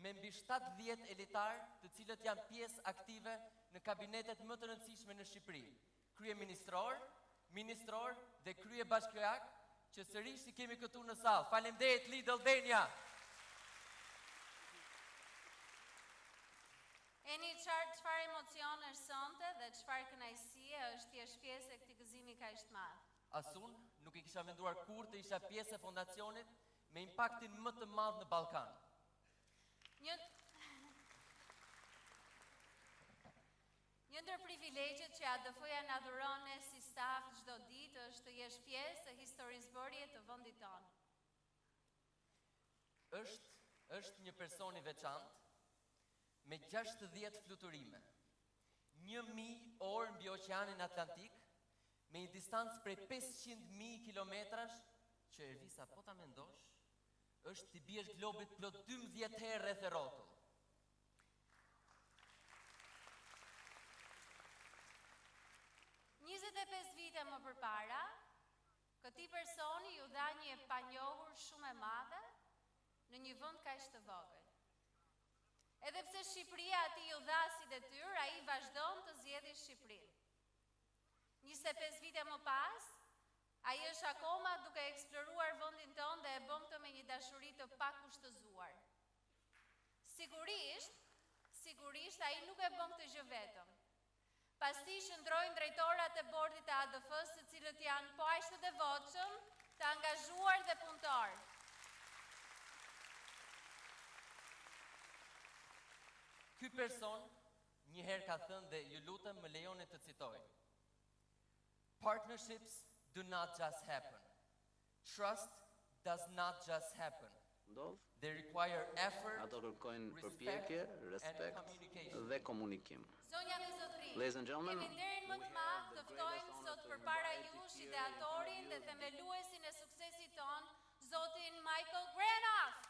me mbi 70 elitar, të cilët janë pjesë aktive në kabinetet më të rëndësishme në Shqipëri, kryeministror, ministror dhe krye bashkiak, që sërish i kemi këtu në sallë. Faleminderit Lidl Albania. Eni çfarë emocione është sonte dhe çfarë kënaqësie është thjesht pjesë e këtij gëzimi kaq të madh. Asun nuk i kisha menduar kur të isha pjesë e fondacionit me impaktin më të madh në Ballkan. Një ndër privilegjet që ADF-ja na dhuron ne si staf çdo ditë është të jesh pjesë e historisë të vendit tonë. Është një person i veçantë me 60 fluturime, 1000 orë mbi oqeanin Atlantik, me një distancë prej 500.000 kilometrash, që Ervisa po ta mendosh, është t'i biesh globit plot 12 herë rreth e rrotull. Vite më përpara, këtij personi ju dha një e panjohur shumë e madhe në një vend kaq të vogël. Edhe pse Shqipëria atij ju dha si detyrë, ai vazhdon të zgjedhë Shqipërinë. 25 vite më pas, ai është akoma duke eksploruar vendin tonë dhe e bën këtë me një dashuri të pakushtëzuar. Sigurisht ai nuk e bën këtë gjë vetëm. Pasi shndrojnë drejtorat e bordit të ADF-s, të cilët janë po aq të devotshëm, të angazhuar dhe punëtor. Ky person një herë ka thënë dhe ju lutem më lejoni të citoj. Partnerships do not just happen. Trust does not just happen. They require effort, ato kërkojnë përpjekje, respekt dhe komunikim. Zonja dhe zotëri, Ladies and gentlemen, kemi nderin më të madh të ftojmë sot përpara jush ideatorin dhe themeluesin e suksesit ton, zotin Michael Granoff.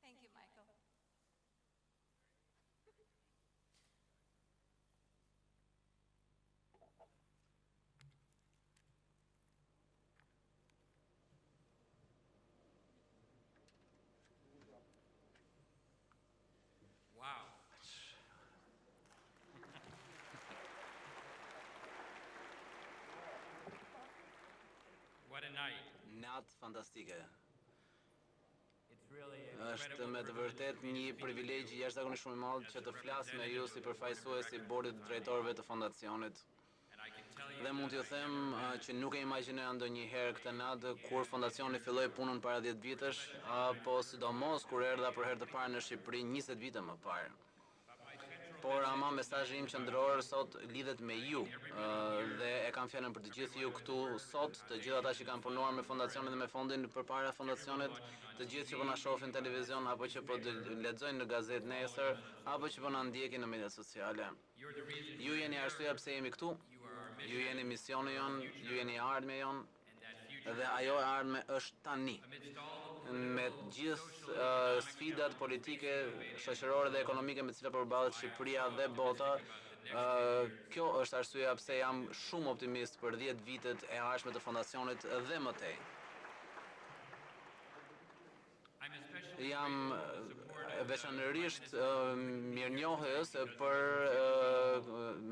Thank you, Michael. Wow. What a night. Natë fantastike. Është Është me të vërtet një privilegj jashtëzakonisht shumë i madh që të flas me ju si përfaqësues i bordit të drejtorëve të fondacionit. Dhe mund t'ju them që nuk e imagjinoja ndonjëherë këtë natë kur fondacioni filloi punën para 10 vitesh, apo sidomos kur erdha për herë të parë në Shqipëri 20 vite më parë. Por ama mesazhi im qendror sot lidhet me ju dhe e kam fjalën për të gjithë ju këtu sot, të gjithë ata që kanë punuar me fondacionin dhe me fondin përpara fondacionit, të gjithë që po na shohin në televizion apo që po lexojnë në gazetë nesër apo që po na ndjekin në mediat sociale. Ju jeni arsyeja pse jemi këtu. Ju jeni misioni jon, ju jeni ardhmja jon. Dhe ajo ardhme është tani. Me gjithë sfidat politike, shoqërore dhe ekonomike me të cilat përballet Shqipëria dhe bota, kjo është arsyeja pse jam shumë optimist për 10 vitet e ardhshme të fondacionit dhe më tej. Jam veçanërisht mirënjohës për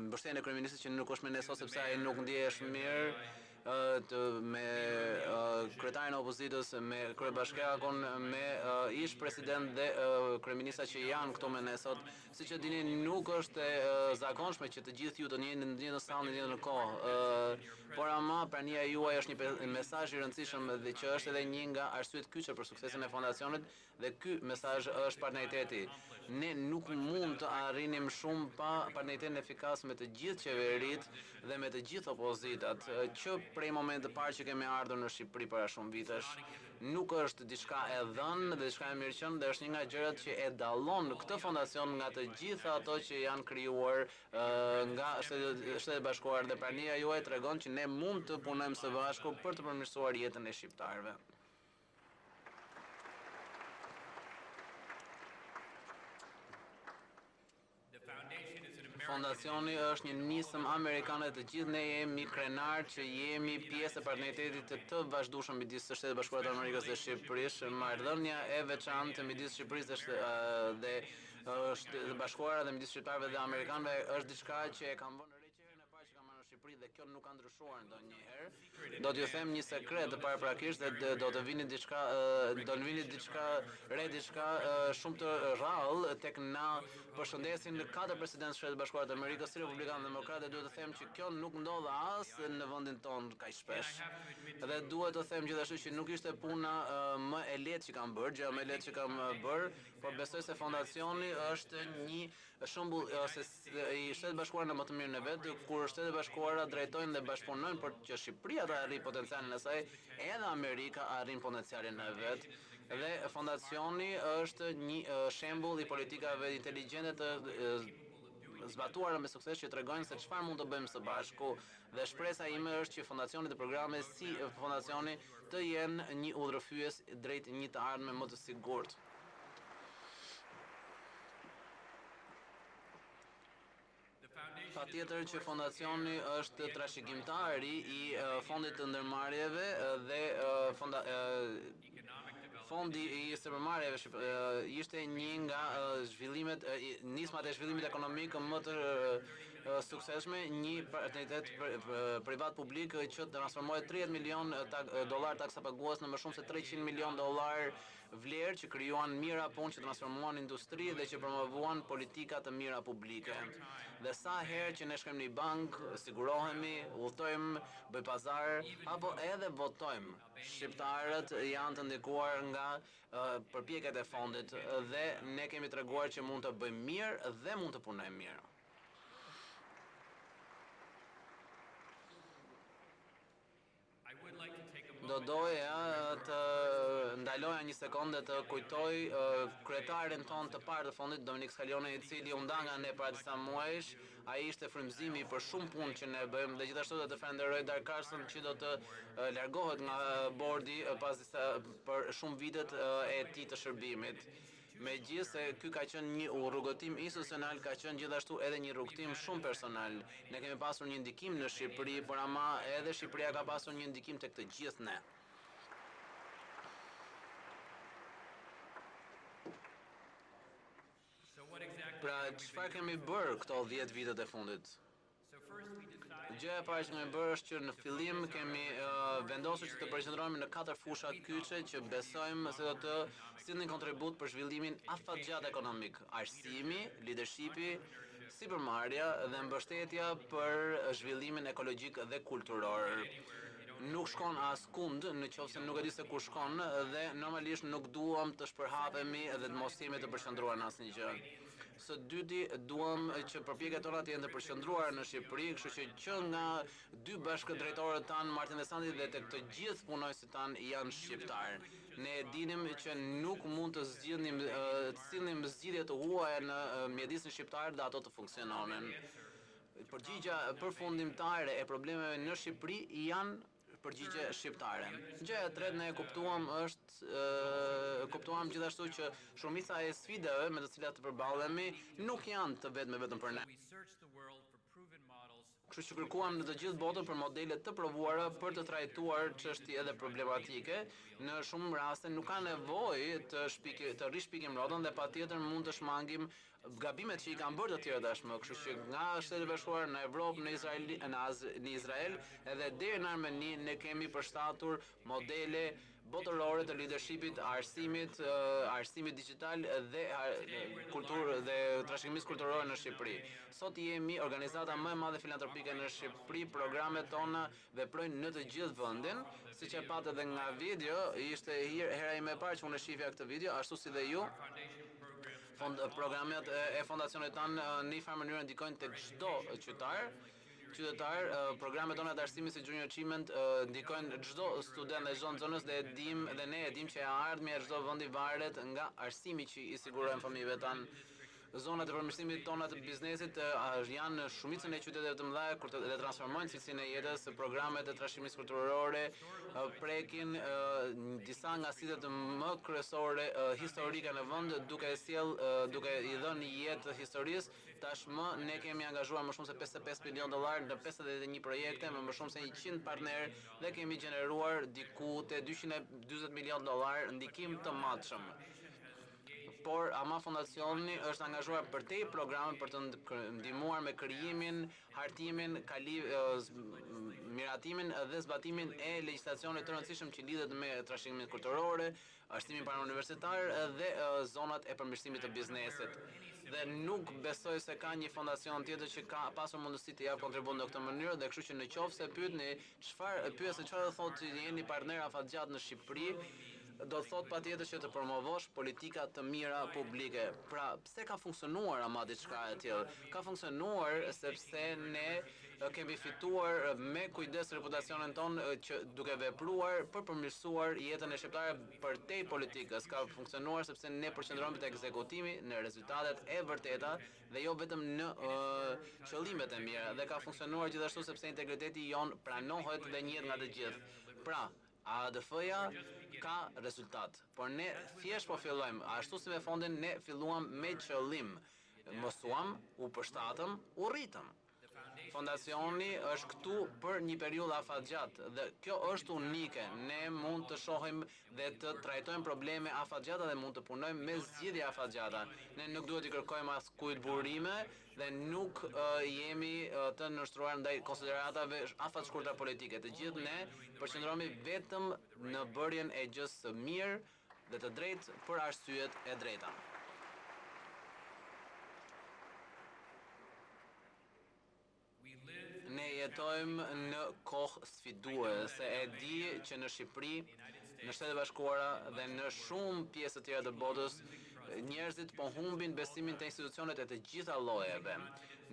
mbështetjen e kryeministit që nuk është me ne sot sepse ai nuk ndihesh mirë me kryetarin e opozitës, me kryebashkiakun, me ish president dhe kryeminista që janë këtu me ne sot. Siç e dini, nuk është e zakonshme që të gjithë ju të njëjtën në një sallë në një kohë. Por ama prania juaj është një mesazh i rëndësishëm dhe që është edhe një nga arsyet kyçe për suksesin e fondacionit dhe ky mesazh është partneriteti. Ne nuk mund të arrinim shumë pa partneritetin efikas me të gjithë qeveritë dhe me të gjithë opozitat që prej momentit të parë që kemi ardhur në Shqipëri para shumë vitesh. Nuk është diçka e dhënë dhe diçka e mirëqenë, dhe është një nga gjërat që e dallon këtë fondacion nga të gjitha ato që janë krijuar nga Shtetet e Bashkuara, dhe prania juaj tregon që ne mund të punojmë së bashku për të përmirësuar jetën e shqiptarëve. Fondacioni është një nisëm amerikane, të gjithë ne jemi Krenarë që jemi pjesë e partneritetit të vazhdueshëm midis së Shtetit Bashkuar të Amerikës dhe Shqipërisë. Marrëdhënia e veçantë midis Shqipërisë dhe Shtetit Bashkuara dhe midis shqiptarëve dhe amerikanëve është diçka që e kam vënë re që herën e parë që kam marrë në Shqipëri, dhe kjo nuk ka ndryshuar ndonjëherë. Do t'ju them një sekret paraprakisht, dhe do të vini diçka shumë të rrallë tek na përshëndesin 4 presidentë Shtetit Bashkuar të Amerikës, si Republikanë Demokratë, duhet të them që kjo nuk ndodh as në vendin tonë kaq shpesh. Dhe duhet të them gjithashtu që nuk ishte puna më e lehtë që kam bërë, gjëja më e lehtë që kam bërë, por besoj se fondacioni është një shembull i Shtetit Bashkuar në më të mirën e vet, kur Shtetet Bashkuara drejtojnë dhe bashkëpunojnë për që Shqipëria të arrijë potencialin e saj, edhe Amerika arrin potencialin e vet. Dhe fondacioni është një shembull i politikave inteligjente të zbatuara me sukses që tregojnë se çfarë mund të bëjmë së bashku, dhe shpresa ime është që fondacioni dhe programe si fondacioni të jenë një udhërfyes drejt një të ardhme më të sigurt. Patjetër që fondacioni është trashëgimtari i Fondit të Ndërmarrjeve dhe Fondi i Stërmarrjeve ishte një nga nismat e zhvillimit ekonomik më të suksesshme, një partneritet privat-publik që transformoi 30 milion dollar taksa pagues në më shumë se 300 milion dollar vlerë, që krijuan mira punë, që transformuan industri dhe që promovuan politika të mira publike. Dhe sa herë që ne shkojmë në bank, sigurohemi, udhtojmë, bëj pazar apo edhe votojmë, shqiptarët janë të ndikuar nga përpjekjet e fondit, dhe ne kemi treguar që mund të bëjmë mirë dhe mund të punojmë mirë. Do doja të ndaloja një sekondë të kujtoj kryetarin ton të parë të fondit, Dominik Skaloni, i cili u nda nga ne para disa muajsh. Ai ishte frymëzimi për shumë punë që ne bëjmë, dhe gjithashtu do të falenderoj Dark Carson që do të largohet nga bordi për shumë vitet e tij të shërbimit. Megjithëse ky ka qenë një rrugëtim institucional, ka qenë gjithashtu edhe një rrugëtim shumë personal. Ne kemi pasur një ndikim në Shqipëri, por ama edhe Shqipëria ka pasur një ndikim tek të gjithë ne. Pra, çfarë kemi bërë këto 10 vitet e fundit? Gjëja e parë që kemi bërë është që në fillim kemi vendosur që të përqendrohemi në 4 fusha kyçe që besojmë se do të sillnin kontribut për zhvillimin afatgjat ekonomik: arsimi, leadershipi, sipërmarrja dhe mbështetja për zhvillimin ekologjik dhe kulturor. Nuk shkon askund, nëse nuk e di se ku shkon, dhe normalisht nuk duam të shpërhapemi dhe të mos jemi të përqendruar në asnjë gjë. Së dyti, duam që përpjekjet tona të jenë të përqendruara në Shqipëri, kështu që nga 2 bashkëdrejtorët tanë, Martin dhe Sandi, dhe tek të gjithë punojësit tanë janë shqiptarë. Ne dinim që nuk mund të sillnim zgjidhje të huaja në mjedisin shqiptar dhe ato të funksiononin. Përgjigja përfundimtare e problemeve në Shqipëri janë përgjigje shqiptare. Gjëja e tretë ne kuptuam gjithashtu që shumica e sfidave me të cilat të përballemi nuk janë të vetëm për ne. Kështu që kërkuam në të gjithë botën për modele të provuara për të trajtuar çështje dhe problematike. Në shumë raste nuk ka nevojë të rishpikim rrotën, dhe patjetër mund të shmangim gabimet që i kanë bërë të tjerë tashmë, kështu që nga Shtetet Bashkuara në Evropë, në Izrael edhe deri në Armeni ne kemi përshtatur modele botërore të leadershipit, arsimit digjital dhe kulturë dhe trashëgimisë kulturore në Shqipëri. Sot jemi organizata më e madhe filantropike në Shqipëri, programet tona veprojnë në të gjithë vendin, siç e patë edhe nga video, ishte hera ime e parë që unë shifja këtë video, ashtu si dhe ju. Programet e fondacionit tanë në një farë mënyrë ndikojnë tek çdo qytetar, qytetar, programet tona të arsimit si Junior Achievement ndikojnë çdo student dhe çdo zonës dhe ne e dim që e ardhmja e çdo vendi varet nga arsimi që i sigurojmë fëmijëve tanë. Zonat e përmirësimit tona të biznesit janë në shumicën e qyteteve të mëdha kur të transformojnë cilësinë e jetës, programet e trashëgimisë kulturore prekin disa nga sitet më kryesore historike në vend, duke i dhënë jetë historisë. Tashmë ne kemi angazhuar më shumë se $55 milion në 51 projekte me më shumë se 100 partnerë dhe kemi gjeneruar diku te $240 milion ndikim të matshëm. Por ama fondacioni është angazhuar për te programe për të ndihmuar me krijimin, hartimin, miratimin dhe zbatimin e legjislacionit të rëndësishëm që lidhet me trashëgiminë kulturore, arsimin parauniversitar dhe zonat e përmirësimit të biznesit. Dhe nuk besoj se ka një fondacion tjetër që ka pasur mundësi të japë kontribut në këtë mënyrë, dhe kështu që në qoftë se pyetni çfarë do thotë që jeni partner afatgjat në Shqipëri, do të thotë patjetër që të promovosh politika të mira publike. Pra, pse ka funksionuar ama diçka e tillë? Ka funksionuar sepse ne kemi fituar me kujdes reputacionin ton që duke vepruar për përmirësuar jetën e shqiptarëve përtej politikës. Ka funksionuar sepse ne përqendrohemi te ekzekutimi në rezultatet e vërteta dhe jo vetëm në qëllimet e mira. Dhe ka funksionuar gjithashtu sepse integriteti jon pranohet dhe njihet nga të gjithë. Pra, ADF-ja ka rezultat, por ne thjesht po fillojmë. Ashtu si me fondin, ne filluam me qëllim. Mësuam, u përshtatëm, u rritëm. Fondacioni është këtu për një periudhë afatgjatë dhe kjo është unike. Ne mund të shohim dhe të trajtojmë probleme afatgjata dhe mund të punojmë me zgjidhje afatgjata. Ne nuk duhet i kërkojmë askujt burime dhe nuk jemi të nështruar ndaj konsideratave afatshkurtra politike. Të gjithë ne përqendrohemi vetëm në bërjen e gjës së mirë dhe të drejtë për arsyet e drejta. Ne jetojmë në kohë sfiduese. E di që në Shqipëri, në Shtetet Bashkuara dhe në shumë pjesë të tjera të botës, njerëzit po humbin besimin te institucionet e të gjitha llojeve.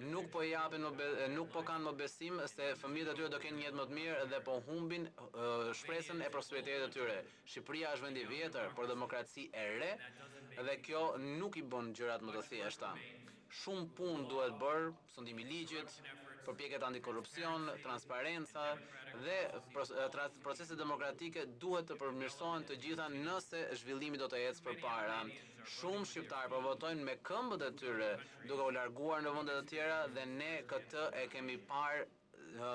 Nuk po kanë më besim se fëmijët e tyre do kenë një jetë më të mirë dhe po humbin shpresën e prosperitetit të tyre. Shqipëria është vend i vjetër, por demokraci e re dhe kjo nuk i bën gjërat më të thjeshta. Shumë punë duhet bërë, sundimi i ligjit, përpjekjet antikorrupsion, transparenca dhe proceset demokratike duhet të përmirësohen të gjitha nëse zhvillimi do të ecë përpara. Shumë shqiptarë po votojnë me këmbët e tyre duke u larguar në vende të tjera dhe ne këtë e kemi parë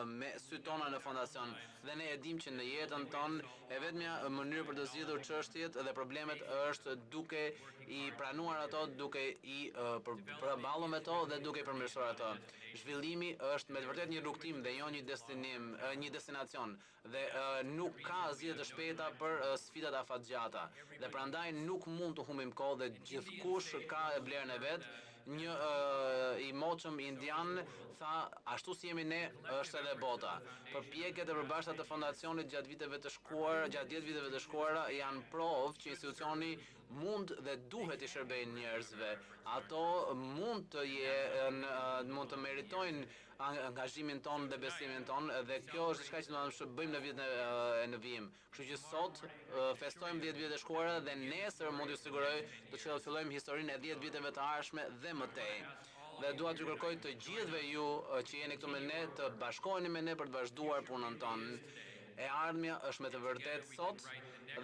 me sy tona në fondacion dhe ne e dim që në jetën tonë e vetmja mënyrë për të zgjidhur çështjet dhe problemet është duke i pranuar ato, duke i përballur me to dhe duke i përmirësuar ato. Zhvillimi është me të vërtetë një rrugtim dhe jo një destinacion dhe nuk ka zgjidhje të shpejta për sfidat afatgjata dhe prandaj nuk mund të humbim kohë dhe gjithkush ka vlerën e vet. Një i moçëm indian tha, ashtu si jemi ne, është edhe bota. Përpjekjet e përbashkëta të fondacionit gjatë 10 viteve të shkuara janë provë që institucioni mund dhe duhet i shërbejnë njerëzve. Ato mund të meritojnë angazhimin ton dhe besimin ton dhe kjo është diçka që do të bëjmë në vitin e në vijim. Kështu që sot festojmë 10 vjet e shkuara dhe nesër mund t'ju siguroj do të fillojmë historinë e 10 viteve të ardhshme dhe më tej. Dhe dua t'ju kërkoj të gjithëve ju që jeni këtu me ne të bashkoheni me ne për të vazhduar punën tonë. E ardhmja është me të vërtetë sot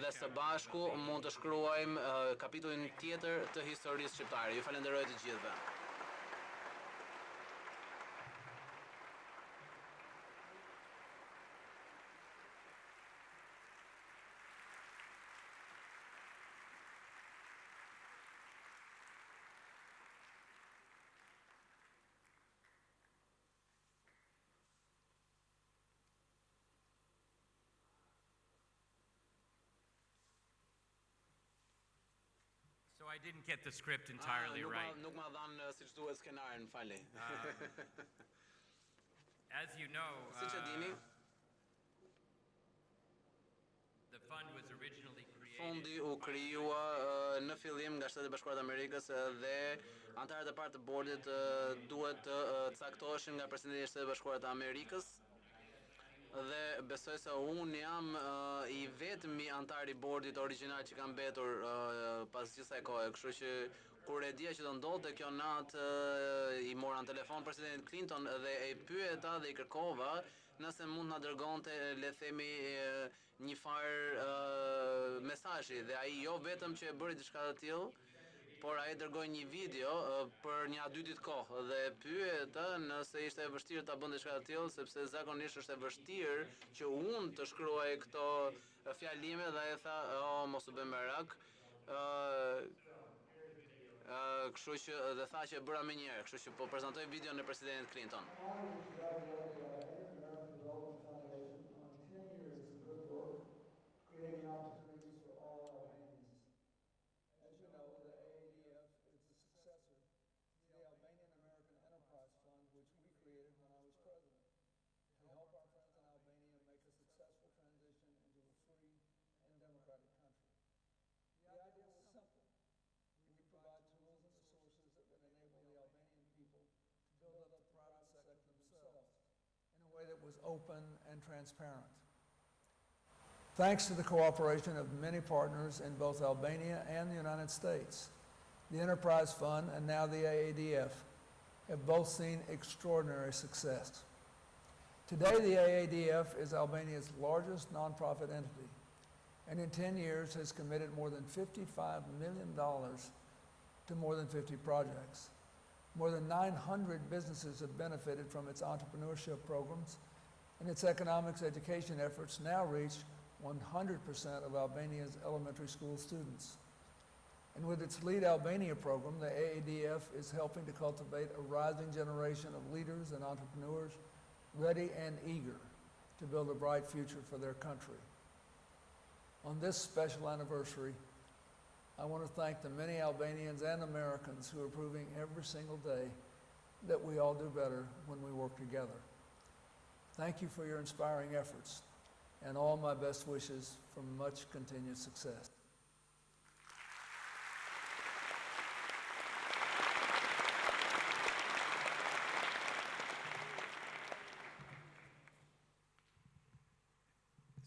dhe së bashku mund të shkruajmë kapitullin tjetër të historisë shqiptare. Ju falenderoj të gjithëve. So I didn't get the script entirely right. Nuk ma dhanë siç duhet skenarën, fali. As you know, Siç e dini, the fund was originally created Fondi u krijua në fillim nga Shtetet e Bashkuara të Amerikës dhe anëtarët e parë të bordit duhet të caktoheshin nga presidenti i Shtetit Bashkuar të Amerikës dhe besoj se unë jam i vetmi antar i bordit origjinal që kam mbetur pas gjithë kësaj kohe, kështu që kur e dija që do ndodhte kjo natë i mora në telefon president Clinton dhe e pyeta dhe i kërkova nëse mund na dërgonte le themi një farë mesazhi dhe ai jo vetëm që e bëri diçka të tillë, por ai dërgoi një video për një a dy ditë kohë dhe pyeta nëse ishte e vështirë ta bënte diçka të tillë sepse zakonisht është e vështirë që unë të shkruaj këto fjalime dhe ai tha, "Oh, mos u bë merak." Kështu që dhe tha që e bëra më një herë, kështu që po prezantoj videon e presidentit Clinton. That was open and transparent. Thanks to the cooperation of many partners in both Albania and the United States, the Enterprise Fund and now the AADF have both seen extraordinary success. Today, the AADF is Albania's largest nonprofit entity, and in 10 years has committed more than $55 million to more than 50 projects. More than 900 businesses have benefited from its entrepreneurship programs, and its economics education efforts now reach 100% of Albania's elementary school students. And with its Lead Albania program, the AADF is helping to cultivate a rising generation of leaders and entrepreneurs ready and eager to build a bright future for their country. On this special anniversary, I want to thank the many Albanians and Americans who are proving every single day that we all do better when we work together. Thank you for your inspiring efforts, and all my best wishes for much continued success.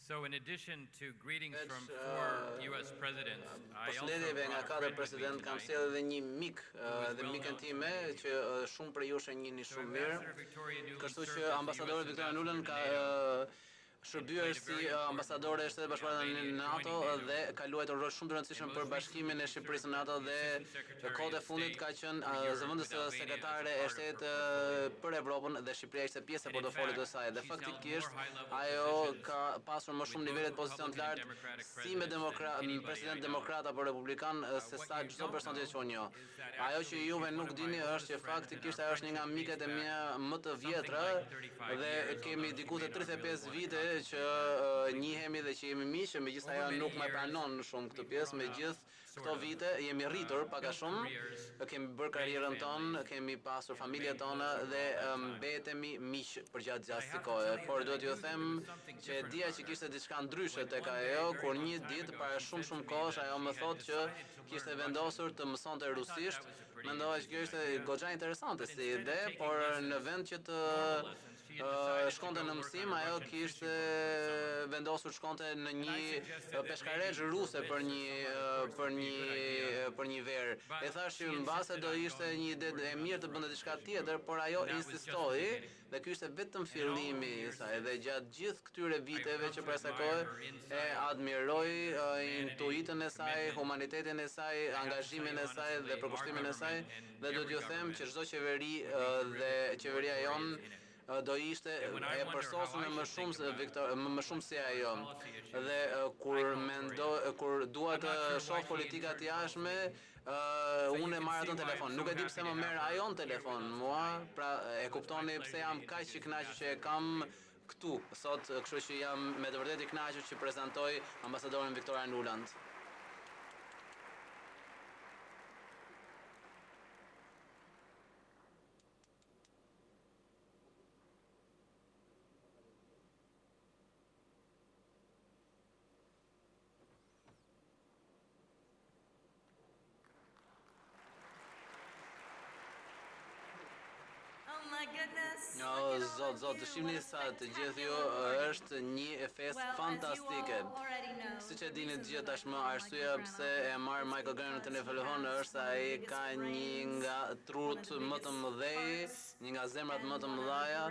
So in addition to greetings from four US presidents, I also nga brought a katër friend with me president kam tonight. sjellë edhe një mik dhe mikën time që shumë prej jush e njihni shumë mirë. Kështu që ambasadori Victoria Nuland ka shërbyer si ambasadore e Shtetit Bashkuar në NATO dhe ka luajtur rol shumë të rëndësishëm për bashkimin e Shqipërisë në NATO dhe kohët e fundit ka qenë zëvendës sekretare e Shtetit për Evropën dhe Shqipëria ishte pjesë e portofolit të saj dhe faktikisht ajo ka pasur më shumë nivele të pozicion të lartë si me president demokrat apo republikan se sa çdo person që unë njoh. Ajo që juve nuk dini është që faktikisht ajo është një nga miket e mia më të vjetra dhe kemi diku te 35 vite që njihemi dhe që jemi miq, megjithëse ajo nuk më pranon shumë këtë pjesë, megjithë këto vite jemi rritur pak a shumë, kemi bërë karrierën tonë, kemi pasur familjet tona dhe mbetemi miq për gjatë kësaj kohe. Por duhet t'ju them që dia që kishte diçka ndryshe tek ajo, kur një ditë para shumë kohësh ajo më thotë që kishte vendosur të mësonte rusisht. Mendova që kjo ishte goxha interesante si ide, por në vend që të shkonte në mësim, ajo kishte vendosur shkonte në një peshkarezh ruse për një verë. E thash që mbase do ishte një ide e mirë të bënte diçka tjetër, por ajo insistoi dhe ky ishte vetëm fillimi i saj dhe gjatë gjithë këtyre viteve që për asaj kohe e admiroj intuitën e saj, humanitetin e saj, angazhimin e saj dhe përkushtimin e saj dhe do t'ju them që çdo qeveri dhe qeveria jonë do ishte e përsosur më shumë se ajo. Dhe kur dua të shoh politikat jashtme, unë e marr atë në telefon. Nuk e di pse më merr ajo në telefon mua, pra e kuptoni pse jam kaq i kënaqur që e kam këtu sot, kështu që jam me të vërtetë i kënaqur që prezantoj ambasadoren Victoria Nuland. Zot, shihni sa të gjithë ju është një fest fantastike. Siç e dini të gjithë tashmë, arsyeja pse e marr Michael Granoff në telefon është se ai ka një nga trut më të mëdhej, një nga zemrat më të mëdha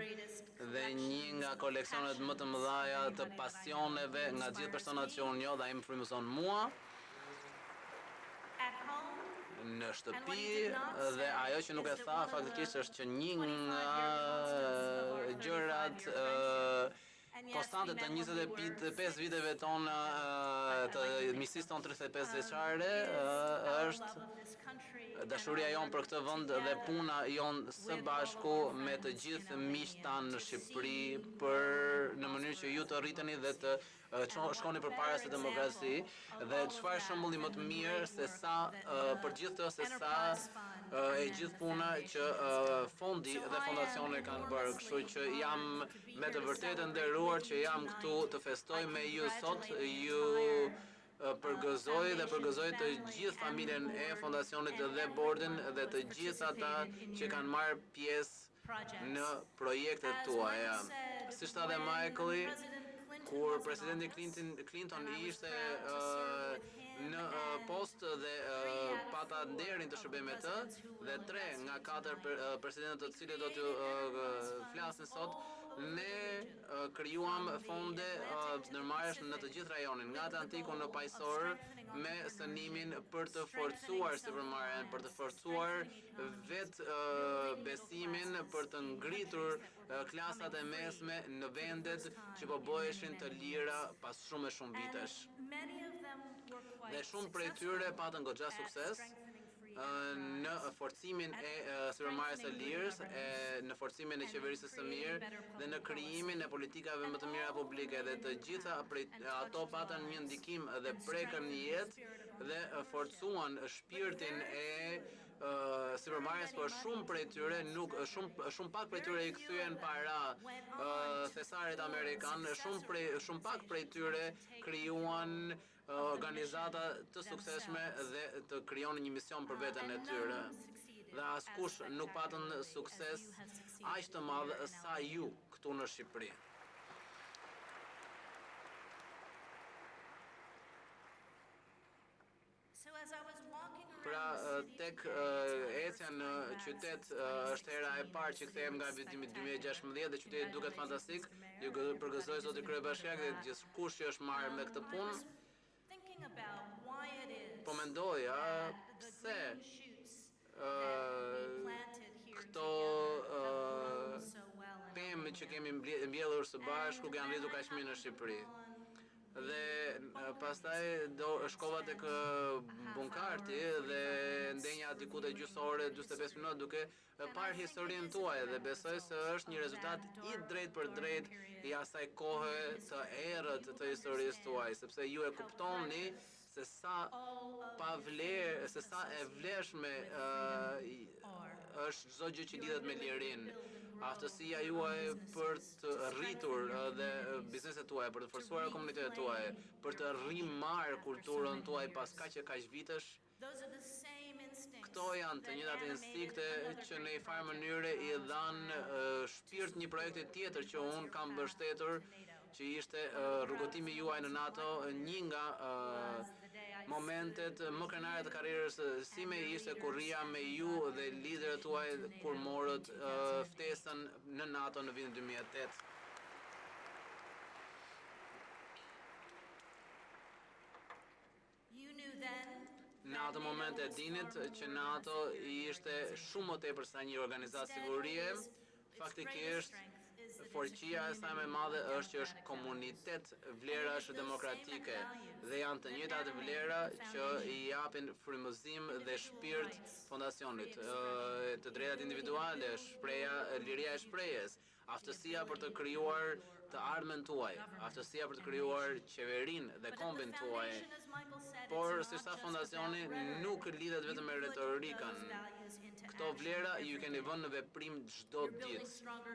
dhe një nga koleksionet më të mëdha të pasioneve nga gjithë personat që unë njoh dhe ai më frymëzon mua në shtëpi dhe ajo që nuk e tha faktikisht është që një nga gjërat konstante të 25 viteve tona të miqësisë tonë 35 vjeçare është dashuria jonë për këtë vend dhe puna jonë së bashku me të gjithë miqtë tanë në Shqipëri në mënyrë që ju të rriteni dhe të shkoni përpara se demokraci dhe çfarë shembulli më të mirë se sa për gjithë të se sa e gjithë puna që fondi dhe fondacioni kanë bërë, kështu që jam me të vërtetë nderuar që jam këtu të festoj me ju sot, ju përgëzoj dhe përgëzoj të gjithë familjen e fondacionit dhe bordin dhe të gjithë ata që kanë marrë pjesë në projektet tuaja. Siç tha dhe Michaeli, kur presidenti Clinton ishte në post dhe pata nderin të shërbej me të dhe 3 nga 4 presidentët të cilët do t'ju flasin sot, ne krijuam fonde ndërmarrësh në të gjithë rajonin, nga Atlantiku në Pajsor, me sënimin për të forcuar sipërmarrjen, për të forcuar besimin, për të ngritur klasat e mesme në vendet që po bëheshin të lira pas shumë vitesh. Dhe shumë prej tyre patën goxha sukses në forcimin e sipërmarrjes së lirës, në forcimin e qeverisë së mirë dhe në krijimin e politikave më të mira publike dhe të gjitha prej ato patën një ndikim dhe prekën në jetë dhe forcuan shpirtin e sipërmarrjes, por shumë prej tyre shumë pak prej tyre i kthyen para thesarit amerikan, shumë pak prej tyre krijuan organizata të suksesshme dhe të krijonin një mision për veten e tyre. Dhe askush nuk patën sukses aq të madh sa ju këtu në Shqipëri. Pra, tek ecja në qytet është hera e parë që kthehem nga viti 2016 dhe qyteti duket fantastik. Ju përgëzoj zoti kryebashkiak dhe gjithkush që është marrë me këtë punë. Po mendoja pse këto pemë që kemi mbjellur së bashku kanë rritur kaq mirë në Shqipëri. Dhe pastaj shkova tek bunkarti dhe ndenja diku te gjysore 45 minuta duke parë historinë tuaj dhe besoj se është një rezultat i drejt për drejt i asaj kohe të errët të historisë tuaj, sepse ju e kuptoni se sa e vlefshme është çdo gjë që lidhet me lirinë. Aftësia juaj për të rritur dhe bizneset tuaja, për të forcuar komunitetet tuaja, për të rimarrë kulturën tuaj pas kaq vitesh, këto janë të njëjtat instinkte që në një farë mënyre i dhanë shpirt një projekti tjetër që unë kam mbështetur, që ishte rrugëtimi juaj në NATO, një nga momentet më krenare të karrierës sime ishte kur rria me ju dhe liderët tuaj kur morët ftesën në NATO në vitin 2008. Në atë moment e dinit që NATO ishte shumë më tepër se një organizatë sigurie, faktikisht forcia e saj më e madhe është që është komunitet vlerash demokratike dhe janë të njëjtat vlera që i japin frymëzim dhe shpirt fondacionit, të drejtat individuale, liria e shprehjes, aftësia për të krijuar të ardhmen tuaj, aftësia për të krijuar qeverinë dhe kombin tuaj. Por si sa fondacioni nuk lidhet vetëm me retorikën. Këto vlera ju keni vënë në veprim çdo ditë.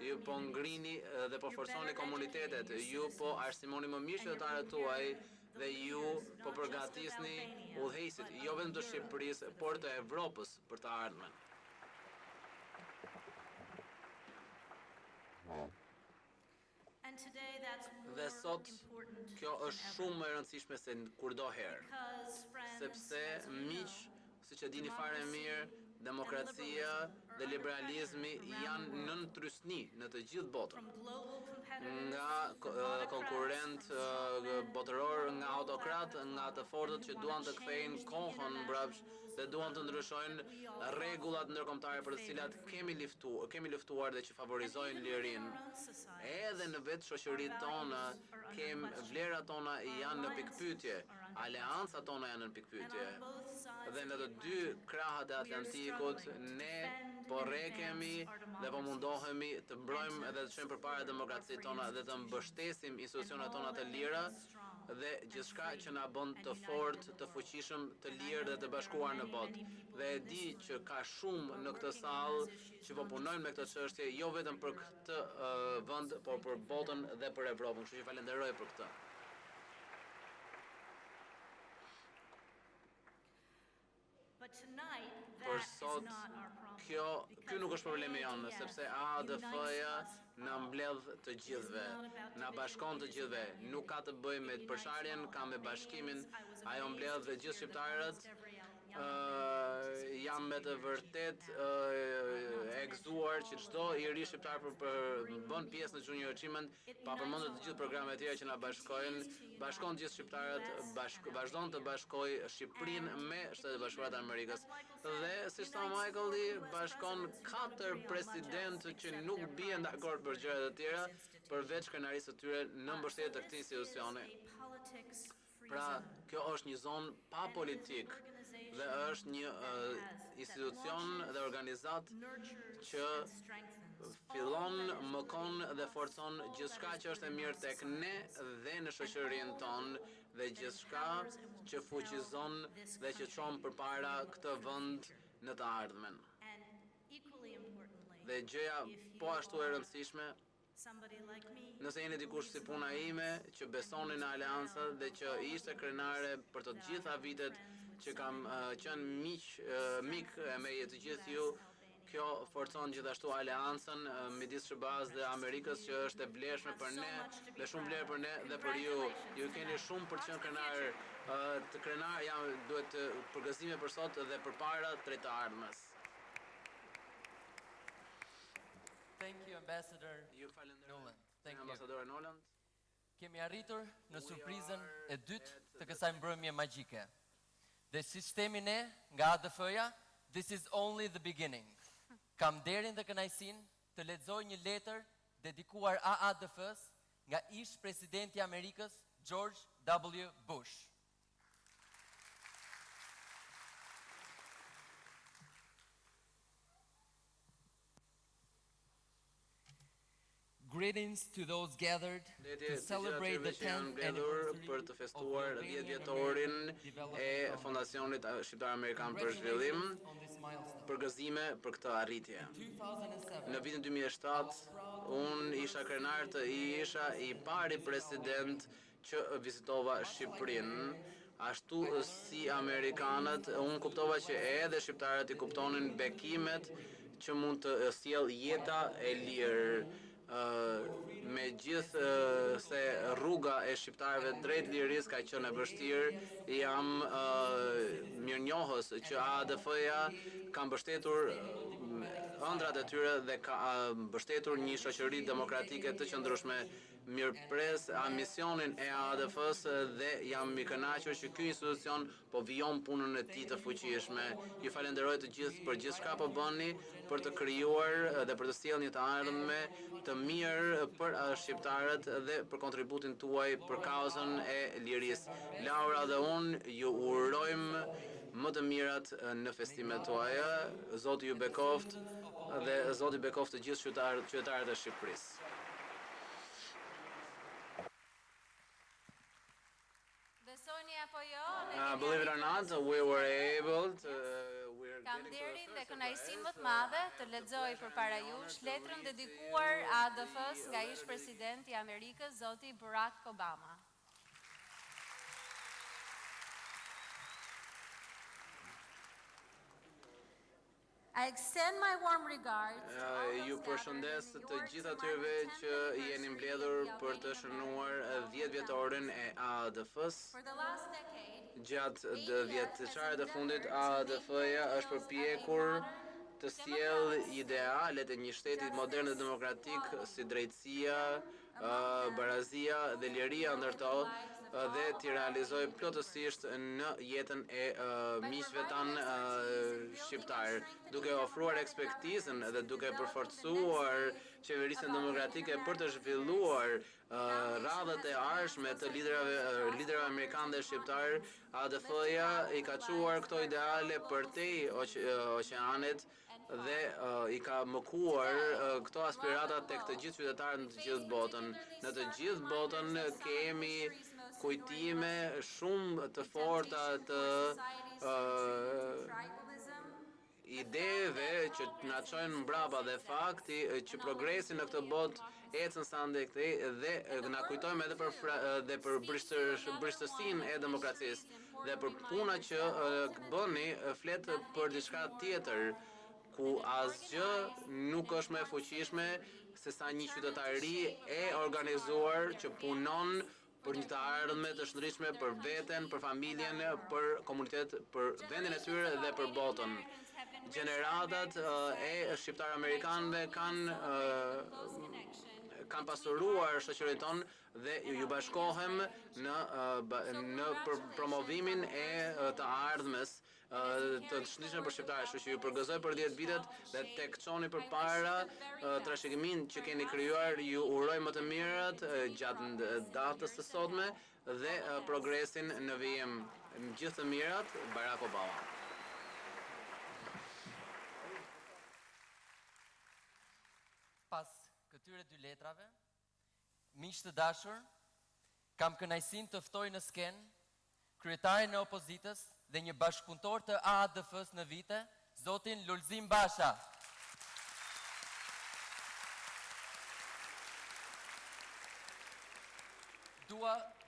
Ju po ngrini dhe po forconi komunitetet, ju po arsimoni më mirë qytetarët tuaj dhe ju po përgatisni udhëheqësit, jo vetëm të Shqipërisë, por të Evropës për të ardhmen. And today that's Dhe more sot important kjo than është ever. shumë më e rëndësishme se kurdo herë. Because, friends, Sepse as we miq, know, siç e dini fare mirë, demokracia dhe liberalizmi janë nën trysni në të gjithë botën. from global competitors, Nga from autocrats, konkurrent from strongmen, botëror, from nga all autokrat, that nga të fortët që duan të kthejnë kohën mbrapsht dhe duan të ndryshojnë rregullat ndërkombëtare për të cilat kemi luftuar dhe që favorizojnë lirinë. Edhe në vetë shoqëritë tona, vlerat tona janë në pikpyetje, aleancat tona janë në pikpyetje. Dhe në të dy krahat e Atlantikut ne po rrekemi dhe po mundohemi të mbrojmë dhe të çojmë përpara demokracitë tona dhe të mbështesim institucionet tona të lira dhe gjithçka që na bën të fortë, të fuqishëm, të lirë dhe të bashkuar në botë. Dhe e di që ka shumë në këtë sallë që po punojnë me këtë çështje, jo vetëm për këtë vend, por për botën dhe për Evropën. Kështu që falenderoj për këtë. But tonight, Por that is sot, not our problem. ky nuk është problemi jonë, sepse ADF-ja na mbledh të gjithëve, na bashkon të gjithëve. Nuk ka të bëjë me përçarjen, ka me bashkimin. Ajo mbledh të gjithë shqiptarët. Jam me të vërtet e gëzuar që çdo i ri shqiptar bën pjesë në Junior Achievement, pa përmendur të gjithë programet e tjera që na bashkojnë, bashkon të gjithë shqiptarët, vazhdon të bashkojë Shqipërinë me Shtetet e Bashkuara të Amerikës. Dhe siç tha Michael, bashkon 4 presidentë që nuk bien dakord për gjërat e tjera, përveç krenarisë së tyre në mbështetje të këtij institucioni. Pra, kjo është një zonë pa politik dhe është një institucion dhe organizat që fillon, mëkon dhe forcon gjithçka që është e mirë tek ne dhe në shoqërinë tonë dhe gjithçka që fuqizon dhe që çon përpara këtë vend në të ardhmen. Dhe gjëja po ashtu e rëndësishme, nëse jeni dikush si puna ime që besoni në aleanca dhe që ishte krenare për të gjitha vitet që kam qenë mik me të gjithë ju, kjo forcon gjithashtu aleancën midis SHBA-s dhe Amerikës që është e vlefshme për ne, dhe shumë vlerë për ne dhe për ju. Ju keni shumë për të qenë krenar. Të krenar duhet përgëzime për sot dhe përpara drejt të ardhmes. Thank you, Ambassador Ju falenderoj. Nolan. Thank you. Ambasadore Nolan. Kemi arritur në surprizën e dytë të kësaj mbrëmje magjike. Dhe siç themi ne nga ADF-ja, this is only the beginning. Kam nderin dhe kënaqësinë të lexoj një letër dedikuar AADF-s nga ish presidenti i Amerikës George W. Bush. Greetings to those gathered to celebrate the 10th anniversary për të festuar 10 vjetorin e Fondacionit Shqiptar-Amerikan për Zhvillim, përgëzime për këtë arritje. Në vitin 2007, unë isha krenar të isha i pari president që vizitova Shqipërinë. Ashtu si Amerikanët, unë kuptova që edhe shqiptarët i kuptonin bekimet që mund të sjell jeta e lirë. Me gjithë se rruga e shqiptarëve drejt lirisë ka qenë e vështirë, jam mirënjohës që ADF-ja ka mbështetur ëndrat e tyre dhe ka mbështetur një shoqëri demokratike të qëndrueshme. Mirëpres misionin e ADF-s dhe jam i kënaqur që ky institucion po vijon punën e tij të fuqishme. Ju falenderoj të gjithë për gjithçka po bëni për të krijuar dhe për të sjellë një të ardhme të mirë për shqiptarët dhe për kontributin tuaj për kauzën e lirisë. Laura dhe unë ju urojmë më të mirat në festimet tuaja. Zoti ju bekoft dhe Zoti bekoft të gjithë qytetarët e Shqipërisë. Believe it or not, we were able to... Kam nderin dhe kënaqësinë më të madhe të lexoj përpara jush letrën dedikuar ADF-s nga ish presidenti i Amerikës, zoti Barack Obama. I extend my warm regards to all Ju those përshëndes gathered in të the gjithë York atyre Market që 10th jeni anniversary mbledhur of the për të Albanian shënuar American 10 vjetoren e AADF-s. For the last decade, Gjatë ADF vjetëçaret e has fundit, endeavored to AADF-ja make është ideals of a përpjekur modern, të sjell democratic idealet e një shteti modern dhe demokratik si drejtësia, barazia dhe liria ndërto dhe t'i realizoj plotësisht në jetën e miqve tanë shqiptar, duke ofruar ekspertizën dhe duke përforcuar qeverisjen demokratike për të zhvilluar radhët e ardhshme të liderave amerikanë dhe shqiptar. ADF-ja i ka çuar këto ideale përtej oqeanit dhe i ka mëkuar këto aspirata tek të gjithë qytetarët në të gjithë botën. Në të gjithë botën kemi kujtime shumë të forta të ideve që na çojnë mbrapa dhe fakti që progresi në këtë botë ecën sa ndej këtej dhe na kujtojmë edhe për bryshtësinë e demokracisë dhe për puna që bëni flet për diçka tjetër ku asgjë nuk është më e fuqishme se sa një qytetari e organizuar që punon për një të ardhme të shëndetshme për veten, për familjen, për komunitet, për vendin e tyre dhe për botën. Gjeneratat e shqiptar amerikanëve kanë pasuruar shoqërinë tonë dhe ju bashkohem në promovimin e të ardhmes të shëndetshme për shqiptarët. Kështu që ju përgëzoj për 10 vitet dhe tek çoni përpara trashëgimin që keni krijuar, ju uroj më të mirat gjatë datës së sotme dhe progresin në vijim. Gjithë të mirat, Barack Obama. Pas këtyre dy letrave, miq të dashur, kam kënaqësinë të ftoj në skenë kryetarin e opozitës dhe një bashkëpunëtor të AADF-s në vite, zotin Lulzim Basha.